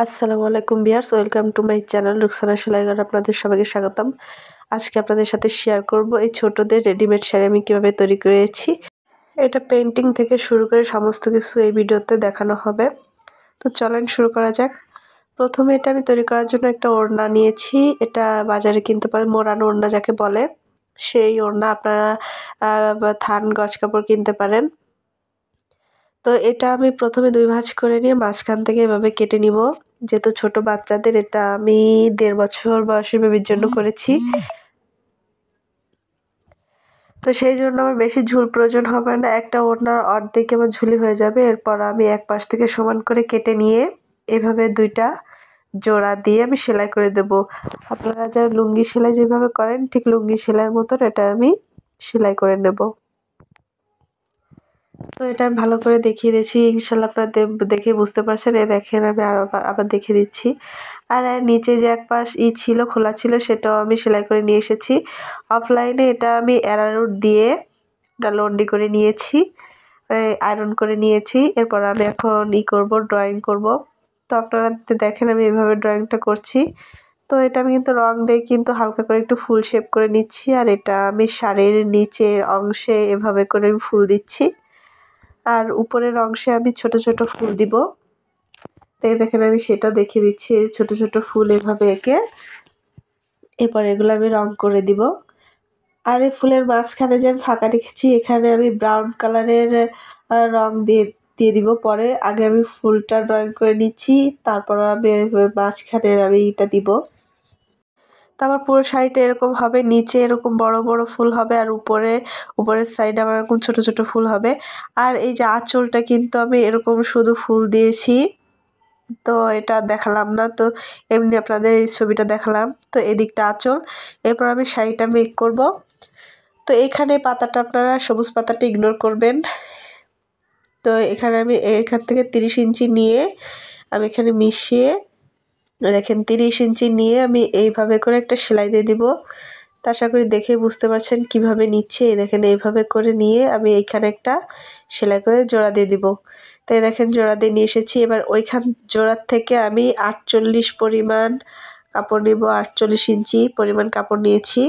আসসালামু আলাইকুম viewers, welcome to my channel Rukhsana সেলাই ঘর। আপনাদের সবাইকে স্বাগতম। আজকে আপনাদের সাথে শেয়ার করব এই ছোটদের রেডিমেড শাড়ি আমি কিভাবে তৈরি করেছি। এটা পেইন্টিং থেকে শুরু করে সমস্ত কিছু এই ভিডিওতে দেখানো হবে। তো চলেন শুরু করা যাক। প্রথমে এটা আমি তৈরি করার জন্য একটা ওড়না নিয়েছি। এটা বাজারে কিনতে পারেন, মোড়ানো ওড়না যাকে বলে। সেই ওড়না আপনারা থান গজ কাপড় কিনতে পারেন। তো এটা আমি প্রথমে ২ ভাঁজ করে নিয়ে মাঝখান থেকে এভাবে কেটে নিব। যেহেতু ছোট বাচ্চাদের, এটা আমি ১.৫ বছর বয়সী বেবির জন্য করেছি। তো সেই জন্য আমার বেশি ঝুল প্রয়োজন হবে না। একটা ওড়নার অর্ধেক আমার ঝুলি হয়ে যাবে। এরপর আমি এক পাশ থেকে সমান করে কেটে নিয়ে এভাবে ২ টা জোড়া দিয়ে আমি সেলাই করে দেব। আপনারা যারা লুঙ্গি সেলাই যেভাবে করেন ঠিক লুঙ্গি সেলাইয়ের মতন এটা আমি সেলাই করে নেব। তো এটা আমি ভালো করে দেখিয়ে দিয়েছি, ইনশাল্লাহ আপনারা দেখে বুঝতে পারছেন। এই দেখেন আমি আবার দেখিয়ে দিচ্ছি। আর নিচে যে এক পাশ ছিল, খোলা ছিল, সেটাও আমি সেলাই করে নিয়ে এসেছি। অফলাইনে এটা আমি অ্যারারুট দিয়ে এটা লন্ডি করে নিয়েছি, আয়রন করে নিয়েছি। এরপর আমি এখন করব, ড্রয়িং করব। তো আপনারা দেখেন আমি এভাবে ড্রয়িংটা করছি। তো এটা আমি কিন্তু রং দিয়ে কিন্তু হালকা করে একটু ফুল শেপ করে নিচ্ছি। আর এটা আমি শাড়ির নিচের অংশে এভাবে করে আমি ফুল দিচ্ছি। আর উপরের অংশে আমি ছোট ছোট ফুল দিব। তাই দেখেন আমি সেটা দেখিয়ে দিচ্ছি, ছোট ছোট ফুল এভাবে এঁকে এরপর এগুলো আমি রং করে দিব। আর এই ফুলের মাঝখানে যে আমি ফাঁকা রেখেছি, এখানে আমি ব্রাউন কালারের রং দিয়ে দিব পরে। আগে আমি ফুলটা ড্রয়িং করে নিচ্ছি, তারপর আমি মাঝখানে আমি এটা দিব। তো আমার পুরো শাড়িটা এরকম হবে, নিচে এরকম বড় বড় ফুল হবে আর উপরের সাইডে আমার এরকম ছোট ছোট ফুল হবে। আর এই যে আঁচলটা কিন্তু আমি এরকম শুধু ফুল দিয়েছি, তো এটা দেখালাম না। তো এমনি আপনাদের এই ছবিটা দেখালাম। তো এদিকটা আঁচল। এরপর আমি শাড়িটা মেক করব। তো এখানে পাতাটা আপনারা সবুজ পাতাটা ইগনোর করবেন। তো এখানে আমি এখান থেকে 30 ইঞ্চি নিয়ে আমি এখানে মিশিয়ে দেখেন 30 ইঞ্চি নিয়ে আমি এইভাবে করে একটা সেলাই দিয়ে দিব। তা আশা করি দেখে বুঝতে পারছেন কিভাবে নিচ্ছে। এই দেখেন এইভাবে করে নিয়ে আমি এইখানে একটা সেলাই করে জোড়া দিয়ে দিব। তাই দেখেন জোড়া দিয়ে নিয়ে এসেছি। এবার ওইখান জোড়ার থেকে আমি 48 পরিমাণ কাপড় নিব, 48 ইঞ্চি পরিমাণ কাপড় নিয়েছি।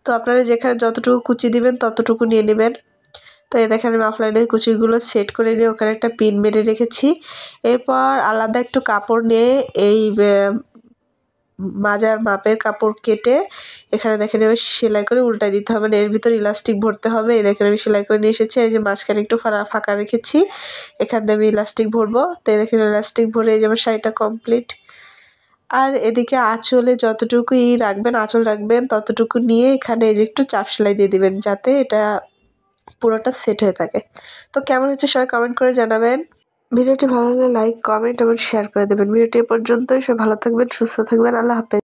তো আপনারা যেখানে যতটুকু কুচি দিবেন ততটুকু নিয়ে নেবেন। তো এই দেখেন আমি অফলাইনে কুচিগুলো সেট করে নিয়ে ওখানে একটা পিন মেরে রেখেছি। এরপর আলাদা একটু কাপড় নিয়ে এই মাজার মাপের কাপড় কেটে এখানে দেখেন এবার সেলাই করে উল্টাই দিতে হবে, এর ভিতর ইলাস্টিক ভরতে হবে। এই দেখেন আমি সেলাই করে নিয়ে এসেছি। এই যে মাঝখানে একটু ফাঁকা রেখেছি, এখান দিয়ে আমি ইলাস্টিক ভরবো। তো এই দেখেন ইলাস্টিক ভরে এই যে আমার শাড়িটা কমপ্লিট। আর এদিকে আঁচলে যতটুকুই রাখবেন, আঁচল রাখবেন ততটুকু নিয়ে এখানে এই যে একটু চাপ সেলাই দিয়ে দিবেন, যাতে এটা পুরোটা সেট হয়ে থাকে। তো কেমন হচ্ছে সবাই কমেন্ট করে জানাবেন। ভিডিওটি ভালো লাগলে লাইক, কমেন্ট এবং শেয়ার করে দেবেন। ভিডিওটি এ পর্যন্তই। সবাই ভালো থাকবেন, সুস্থ থাকবেন। আল্লাহ হাফেজ।